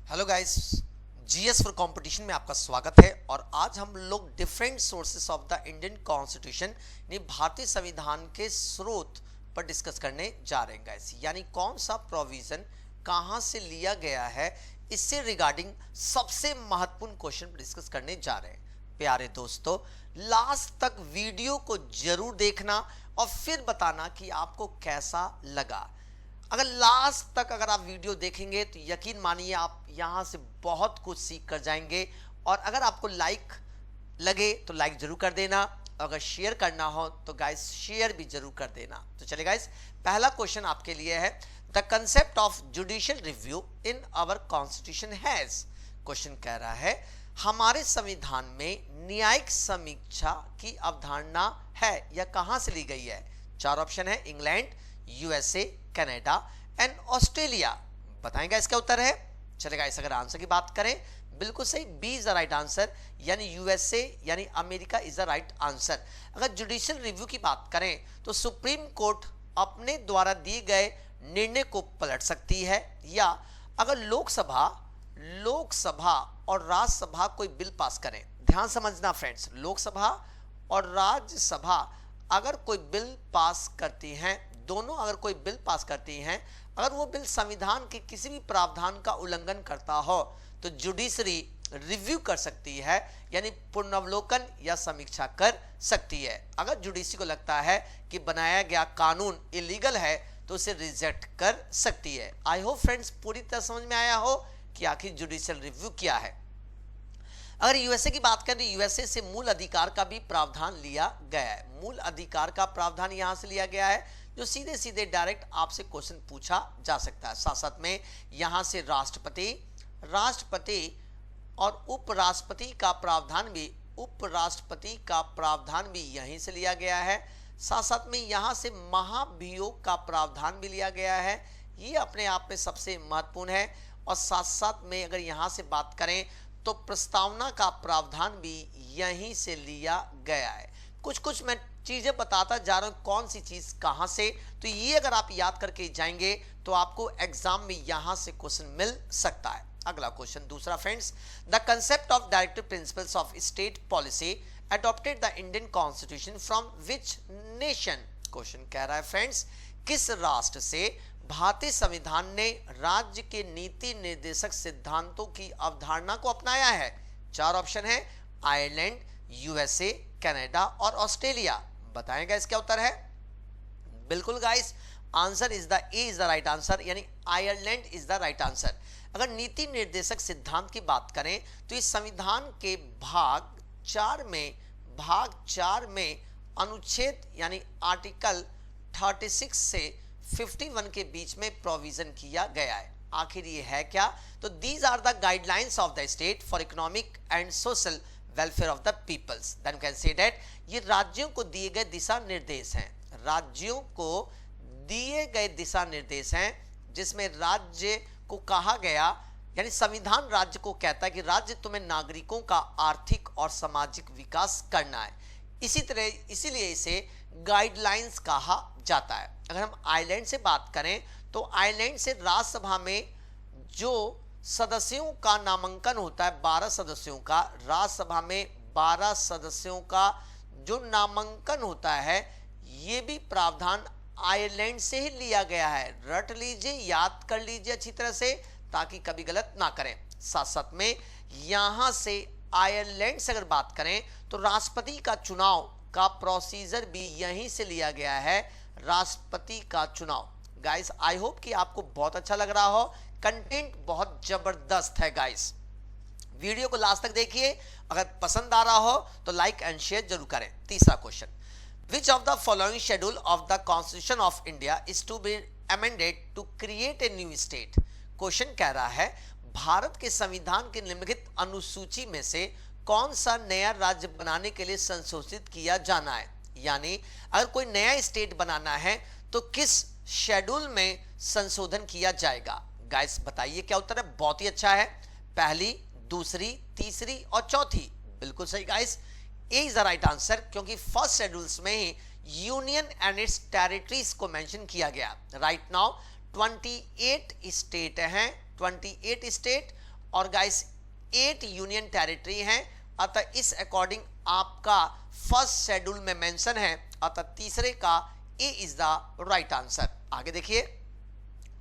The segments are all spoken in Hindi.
Hello guys, GS for competition में आपका स्वागत है। और आज हम लोग different sources of the Indian constitution यानी भारतीय संविधान के स्रोत पर डिस्कस करने जा रहे हैं गाइस। यानी कौन सा प्रोविजन कहां से लिया गया है, इससे रिगार्डिंग सबसे महत्वपूर्ण क्वेश्चन पर डिस्कस करने जा रहे हैं। प्यारे दोस्तों, लास्ट तक वीडियो को जरूर देखना और फिर बताना कि आपको कैसा लगा। अगर लास्ट तक आप वीडियो देखेंगे तो यकीन मानिए आप यहां से बहुत कुछ सीख कर जाएंगे। और अगर आपको लाइक लगे तो लाइक जरूर कर देना, अगर शेयर करना हो तो गाइस शेयर भी जरूर कर देना। तो चलिए गाइस, पहला क्वेश्चन आपके लिए है, the concept of judicial review in our constitution has. Question कह रहा है हमारे संविधान में न्यायिक समीक्षा की अवधारणा है या कहां से ली गई है। चार ऑप्शन है, England, USA, Canada and Australia. बताएंगे इसका उत्तर है। चलेगा, इस अगर आंसर की बात करें, बिल्कुल सही, B is the right answer, यानी यूएसए यानी America is the right answer. अगर जुडिशियल रिव्यू की बात करें तो सुप्रीम कोर्ट अपने द्वारा दिए गए निर्णय को पलट सकती है, या अगर लोकसभा और राज्यसभा कोई बिल पास करें। ध्यान समझना फ्रेंड्स, लोकसभा और राज्यसभा अगर कोई बिल पास करती हैं, दोनों अगर कोई बिल पास करती हैं, अगर वो बिल संविधान के किसी भी प्रावधान का उल्लंघन करता हो तो जुडिशरी रिव्यू कर सकती है, यानी पुनर्वलोकन या समीक्षा कर सकती है। अगर जुडिशरी को लगता है कि बनाया गया कानून इलीगल है तो उसे रिजेक्ट कर सकती है। आई होप फ्रेंड्स पूरी तरह समझ में आया हो कि आखिर जुडिशियल रिव्यू क्या है। अगर यूएसए की बात करें तो यूएसए से मूल अधिकार का भी प्रावधान लिया गया है। मूल अधिकार का प्रावधान यहां से लिया गया है जो सीधे सीधे डायरेक्ट आपसे क्वेश्चन पूछा जा सकता है। साथ साथ में यहां से राष्ट्रपति और उपराष्ट्रपति का प्रावधान भी यहीं से लिया गया है। साथ साथ में यहां से महाभियोग का प्रावधान भी लिया गया है, ये अपने आप में सबसे महत्वपूर्ण है। और साथ साथ में अगर यहां से बात करें तो प्रस्तावना का प्रावधान भी यहीं से लिया गया है। कुछ मैं चीजें बताता जा रहा हूं कौन सी चीज कहां से, तो ये अगर आप याद करके जाएंगे तो आपको एग्जाम में यहां से क्वेश्चन मिल सकता है। अगला क्वेश्चन दूसरा friends, the concept of directive principles of state policy adopted the Indian constitution from which nation. Question कह रहा है फ्रेंड्स, किस राष्ट्र से भारतीय संविधान ने राज्य के नीति निर्देशक सिद्धांतों की अवधारणा को अपनाया है। चार ऑप्शन है, आयरलैंड, यूएसए, कनाडा और ऑस्ट्रेलिया। बताएंगे इसका उत्तर है। बिल्कुल guys, answer is the A is the right answer, यानी Ireland is the right answer. अगर नीति निर्देशक सिद्धांत की बात करें तो इस संविधान के भाग चार में अनुच्छेद यानी आर्टिकल 36 से 51 के बीच में प्रोविजन किया गया है। आखिर ये है क्या, तो these are the guidelines of the state for economic and social welfare of the peoples. Then can say that ये राज्यों को दिए गए दिशा निर्देश हैं, राज्यों को दिए गए दिशा निर्देश हैं जिसमें राज्य को कहा गया, यानी संविधान राज्य को कहता है कि राज्य तुम्हें नागरिकों का आर्थिक और सामाजिक विकास करना है। इसीलिए इसे गाइडलाइंस कहा जाता है। अगर हम आयरलैंड से बात करें तो आयरलैंड से राज्यसभा में जो सदस्यों का नामांकन होता है 12 सदस्यों का, राज्यसभा में 12 सदस्यों का जो नामांकन होता है, ये भी प्रावधान आयरलैंड से ही लिया गया है। रट लीजिए, याद कर लीजिए अच्छी तरह से ताकि कभी गलत ना करें। साथ साथ में यहां से आयरलैंड से अगर बात करें तो राष्ट्रपति का चुनाव का प्रोसीजर भी यहीं से लिया गया है, राष्ट्रपति का चुनाव। गाइस आई होप कि आपको बहुत अच्छा लग रहा हो, कंटेंट बहुत जबरदस्त है गाइस। वीडियो को लास्ट तक देखिए, अगर पसंद आ रहा हो तो लाइक एंड शेयर जरूर करें। तीसरा question, which of the following schedule of the constitution of India is to be amended to create a new state. Question कह रहा है भारत के संविधान की निम्नलिखित अनुसूची में से कौन सा नया राज्य बनाने के लिए संशोधित किया जाना है। यानी अगर कोई नया स्टेट बनाना है तो किस शेड्यूल में संशोधन किया जाएगा। गाइस बताइए क्या उत्तर है। बहुत ही अच्छा है, पहली, दूसरी, तीसरी और चौथी। बिल्कुल सही guys, A is the right answer, क्योंकि फर्स्ट शेड्यूल्स में ही यूनियन एंड इट्स टेरिटरीज को मेंशन किया गया। राइट नाउ 28 स्टेट हैं, 28 स्टेट और गाइस 8 यूनियन टेरिटरी हैं, अतः इस अकॉर्डिंग आपका फर्स्ट शेड्यूल में मेंशन है, अतः तीसरे का ए इज द राइट आंसर। आगे देखिए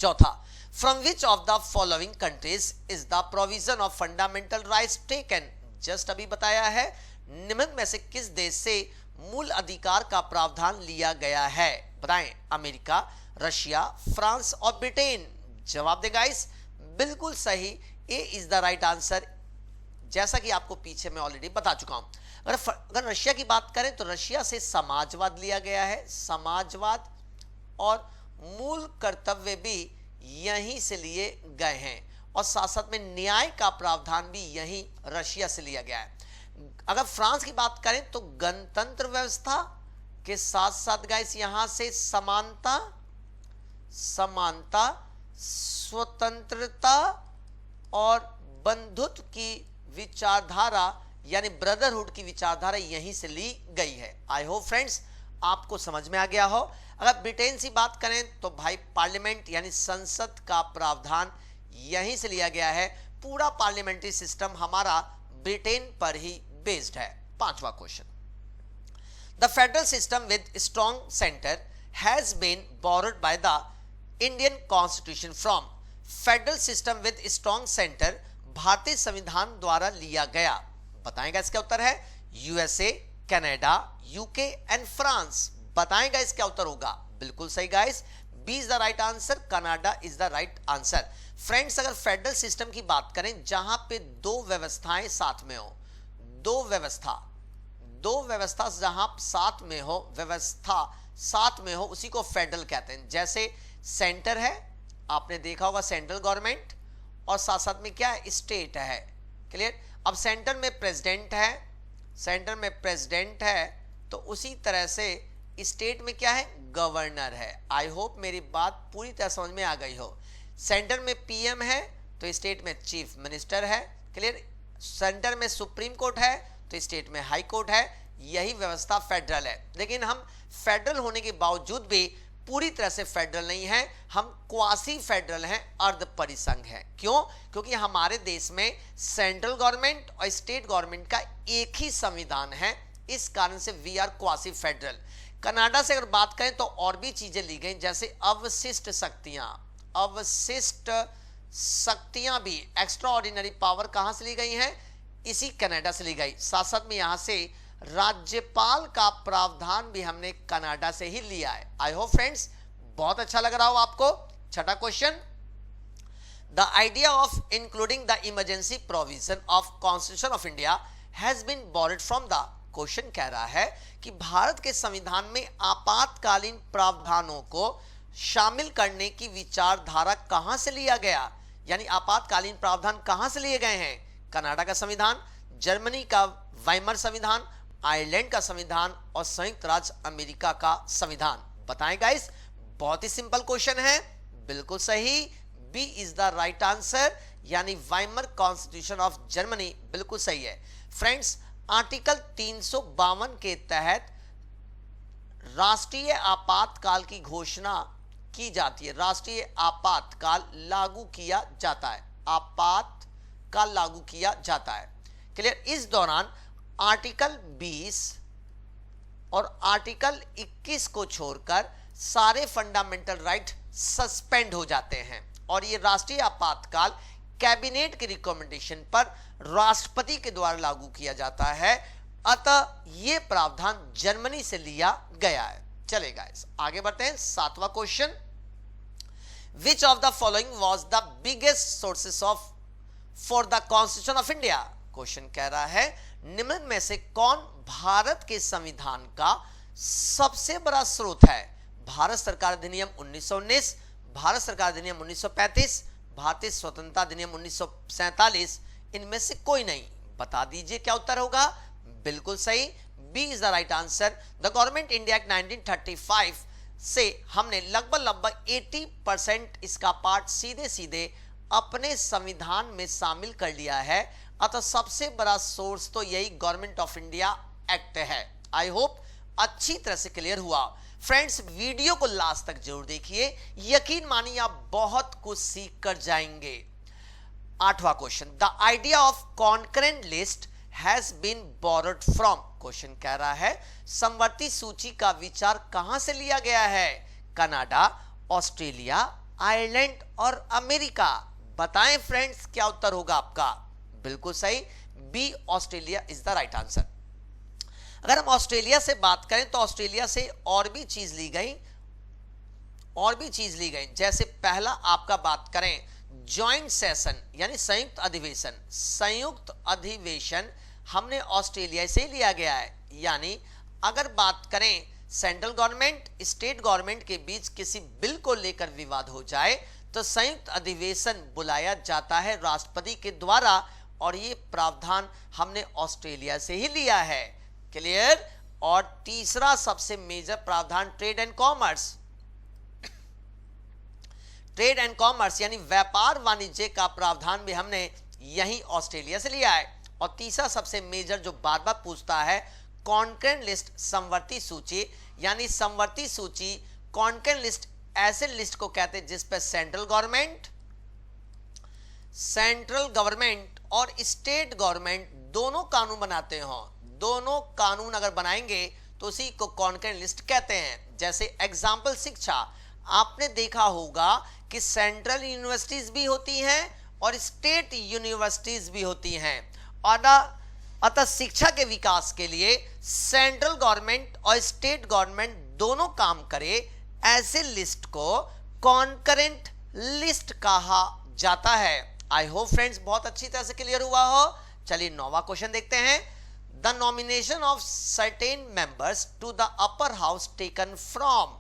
चौथा, from which of the following countries is the provision of fundamental rights taken, just अभी बताया है, निम्न में से किस देश से मूल अधिकार का प्रावधान लिया गया है, बताएं, अमेरिका, रशिया, फ्रांस और ब्रिटेन। जवाब दे गाइस, बिल्कुल सही, A is the right answer, जैसा कि आपको पीछे मैं ऑलरेडी बता चुका हूं। अगर रशिया की बात करें तो रशिया से समाजवाद लिया गया है, समाजवाद, और मूल कर्तव्य भी यहीं से लिए गए हैं, और साथ साथ में न्याय का प्रावधान भी यहीं रशिया से लिया गया है। अगर फ्रांस की बात करें तो गणतंत्र व्यवस्था के साथ साथ गाइस यहां से समानता, स्वतंत्रता और बंधुत्व की विचारधारा यानी ब्रदरहुड की विचारधारा यहीं से ली गई है। आई होप फ्रेंड्स आपको समझ में आ गया हो। अगर ब्रिटेन की बात करें तो भाई पार्लियामेंट यानी संसद का प्रावधान यहीं से लिया गया है, पूरा पार्लियामेंट्री सिस्टम हमारा ब्रिटेन पर ही बेस्ड है। पांचवा question, the federal system with strong centre has been borrowed by the Indian constitution from, federal system with strong centre भारतीय संविधान द्वारा लिया गया, बताएंगा इसका उत्तर है USA, Canada, UK and France. बताएंगा इसका उत्तर होगा बिल्कुल सही guys, B is the right answer, Canada is the right answer. Friends अगर फेडरल सिस्टम की बात करें जहां पे दो व्यवस्थाएं साथ में हो, दो व्यवस्था जहां साथ में हो, व्यवस्था साथ में हो, उसी को फेडरल कहते हैं। जैसे सेंटर है, आपने देखा होगा सेंट्रल गवर्नमेंट, और साथ साथ में क्या है, स्टेट है। क्लियर। अब सेंटर में प्रेसिडेंट है, तो उसी तरह से स्टेट में क्या है, गवर्नर है। आई होप मेरी बात पूरी तरह समझ में आ गई हो। सेंटर में पीएम है तो स्टेट में चीफ मिनिस्टर है। क्लियर। सेंटर में सुप्रीम कोर्ट है तो स्टेट में हाई कोर्ट है। यही व्यवस्था फेडरल है। लेकिन हम फेडरल होने के बावजूद भी पूरी तरह से फेडरल नहीं है, हम क्वासी फेडरल हैं, अर्ध परिसंघ है। क्यों? क्योंकि हमारे देश में सेंट्रल गवर्नमेंट और स्टेट गवर्नमेंट का एक ही संविधान है, इस कारण से we are quasi federal. Canada से अगर बात करें तो और भी चीजें ली गई, जैसे अवशिष्ट शक्तियां भी, एक्स्ट्रा ऑर्डिनरी पावर कहां से ली गई हैं, इसी कनाडा से ली गई। साथ साथ में यहां से राज्यपाल का प्रावधान भी हमने कनाडा से ही लिया है। आई होप फ्रेंड्स बहुत अच्छा लग रहा हो आपको। छठा question, the idea of including the emergency provision of constitution of India has been borrowed from the, question कह रहा है कि भारत के संविधान में आपातकालीन प्रावधानों को शामिल करने की विचारधारा कहां से लिया गया, यानी आपातकालीन प्रावधान कहां से लिए गए हैं? कनाडा का संविधान, जर्मनी का वाइमर संविधान, आयरलैंड का संविधान और संयुक्त राज्य अमेरिका का संविधान। बताएं गाइस, बहुत ही सिंपल क्वेश्चन है, बिल्कुल सही, B is the right answer, यानी वाइमर कॉन्स्टिट्यूशन ऑफ जर्मनी बिल्कुल सही है। फ्रेंड्स आर्टिकल 352 के तहत राष्ट्रीय आपातकाल की घोषणा की जाती है, राष्ट्रीय आपातकाल लागू किया जाता है, आपातकाल लागू किया जाता है। क्लियर। इस दौरान आर्टिकल 20 और आर्टिकल 21 को छोड़कर सारे फंडामेंटल राइट सस्पेंड हो जाते हैं, और ये राष्ट्रीय आपातकाल कैबिनेट की रिकमेंडेशन पर राष्ट्रपति के द्वारा लागू किया जाता है। अतः ये प्रावधान जर्मनी से लिया गया है। चलेगा, आगे बढ़ते हैं। सातवां question, which of the following was the biggest sources of for the constitution of India? Question कह रहा है निम्न में से कौन भारत के संविधान का सबसे बड़ा स्रोत है? भारत सरकार अधिनियम 1919, भारत सरकार अधिनियम 1935, भारतीय स्वतंत्रता अधिनियम 1947, इनमें से कोई नहीं। बता दीजिए क्या उत्तर होगा। बिल्कुल सही, B is the right answer. The government India act 1935 से हमने लगभग 80% इसका पार्ट सीधे सीधे अपने संविधान में शामिल कर लिया है। अतः सबसे बड़ा सोर्स तो यही गवर्नमेंट ऑफ इंडिया एक्ट है। आई होप अच्छी तरह से क्लियर हुआ। फ्रेंड्स वीडियो को लास्ट तक जरूर देखिए, यकीन मानिए आप बहुत कुछ सीख कर जाएंगे। 8वां question, the idea of concurrent list has been borrowed from, question कह रहा है समवर्ती सूची का विचार कहां से लिया गया है? कनाडा, ऑस्ट्रेलिया, आयरलैंड और अमेरिका। बताएं फ्रेंड्स क्या उत्तर होगा आपका? बिल्कुल सही, B Australia is the right answer. अगर हम ऑस्ट्रेलिया से बात करें तो ऑस्ट्रेलिया से और भी चीज ली गई, जैसे पहला आपका बात करें जॉइंट सेशन यानी संयुक्त अधिवेशन हमने ऑस्ट्रेलिया से लिया गया है। यानी अगर बात करें सेंट्रल गवर्नमेंट स्टेट गवर्नमेंट के बीच किसी बिल को लेकर विवाद हो जाए तो संयुक्त अधिवेशन बुलाया जाता है राष्ट्रपति के द्वारा, और ये प्रावधान हमने ऑस्ट्रेलिया से ही लिया है। क्लियर? और तीसरा सबसे मेजर प्रावधान ट्रेड एंड कॉमर्स यानी व्यापार वाणिज्य का प्रावधान भी हमने यही ऑस्ट्रेलिया से लिया है। और तीसरा सबसे मेजर जो बार बार पूछता है कॉन्करेंट लिस्ट, समवर्ती सूची, यानी समवर्ती सूची कॉन्करेंट लिस्ट ऐसे लिस्ट को कहते हैं जिस पर सेंट्रल गवर्नमेंट और स्टेट गवर्नमेंट दोनों कानून बनाते हो। दोनों कानून अगर बनाएंगे तो उसी को कॉन्करेंट लिस्ट कहते हैं। जैसे एग्जाम्पल शिक्षा, आपने देखा होगा कि सेंट्रल यूनिवर्सिटीज भी होती हैं और स्टेट यूनिवर्सिटीज भी होती हैं, और अतः शिक्षा के विकास के लिए सेंट्रल गवर्नमेंट और स्टेट गवर्नमेंट दोनों काम करे, ऐसे लिस्ट को कॉन्करेंट लिस्ट कहा जाता है। आई होप फ्रेंड्स बहुत अच्छी तरह से क्लियर हुआ हो। चलिए 9वां क्वेश्चन देखते हैं। The nomination of certain members to the upper house taken from,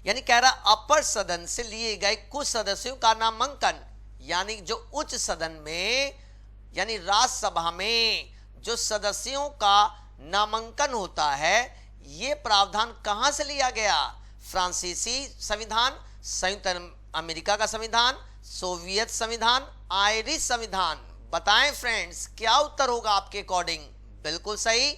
यानी कह रहा अपर सदन से लिए गए कुछ सदस्यों का नामांकन, यानी जो उच्च सदन में यानी राज्यसभा में जो सदस्यों का नामांकन होता है, ये प्रावधान कहां से लिया गया? फ्रांसीसी संविधान, संयुक्त अमेरिका का संविधान, सोवियत संविधान, आयरिश संविधान। बताएं फ्रेंड्स क्या उत्तर होगा आपके अकॉर्डिंग? बिल्कुल सही,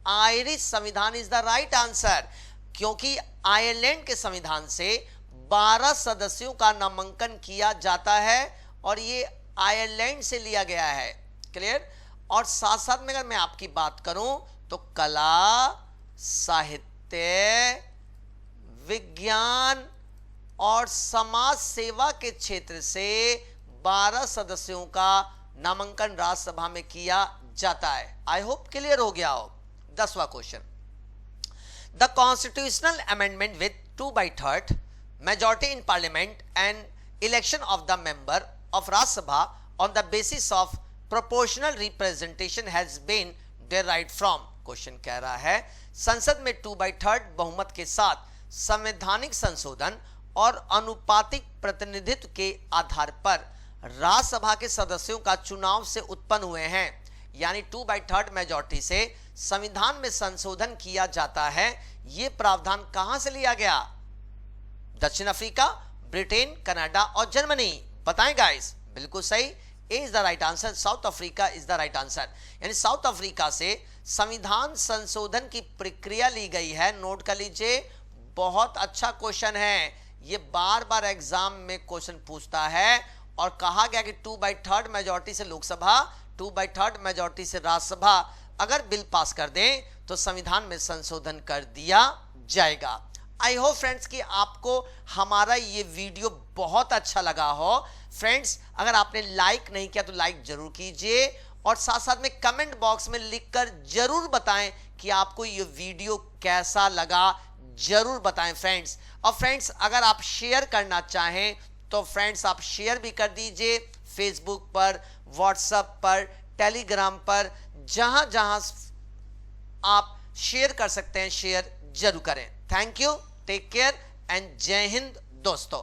आयरिश संविधान इज द राइट आंसर, क्योंकि आयरलैंड के संविधान से 12 सदस्यों का नामांकन किया जाता है और ये आयरलैंड से लिया गया है। क्लियर? और साथ साथ में अगर मैं आपकी बात करूं तो कला, साहित्य, विज्ञान और समाज सेवा के क्षेत्र से 12 सदस्यों का नामांकन राज्यसभा में किया जाता है। आई होप क्लियर हो गया हो। 10वां question, the constitutional amendment with 2/3 majority in parliament and election of the member of Rajya Sabha on the basis of proportional representation has been derived from, question कह रहा है संसद में 2/3 बहुमत के साथ संवैधानिक संशोधन और अनुपातिक प्रतिनिधित्व के आधार पर राज्यसभा के सदस्यों का चुनाव से उत्पन्न हुए हैं। यानी 2/3 मेजॉरिटी से संविधान में संशोधन किया जाता है। यह प्रावधान कहां से लिया गया? दक्षिण अफ्रीका, ब्रिटेन, कनाडा और जर्मनी। बताएं गाइस। बिल्कुल सही, A is the right answer, South Africa is the right answer. यानी साउथ अफ्रीका से संविधान संशोधन की प्रक्रिया ली गई है। नोट कर लीजिए, बहुत अच्छा क्वेश्चन है, ये बार बार एग्जाम में क्वेश्चन पूछता है। और कहा गया कि 2/3 मेजॉरिटी से लोकसभा, 2/3 मेजॉरिटी से राज्यसभा अगर बिल पास कर दें तो संविधान में संशोधन कर दिया जाएगा। आई होप फ्रेंड्स कि आपको हमारा ये वीडियो बहुत अच्छा लगा हो। फ्रेंड्स अगर आपने लाइक नहीं किया तो लाइक जरूर कीजिए और साथ साथ में कमेंट बॉक्स में लिखकर जरूर बताएं कि आपको ये वीडियो कैसा लगा, जरूर बताएं फ्रेंड्स। और फ्रेंड्स अगर आप शेयर करना चाहें तो फ्रेंड्स आप शेयर भी कर दीजिए, फेसबुक पर, व्हाट्सएप पर, टेलीग्राम पर, जहां जहां आप शेयर कर सकते हैं शेयर जरूर करें। Thank you, take care and Jai Hind दोस्तों।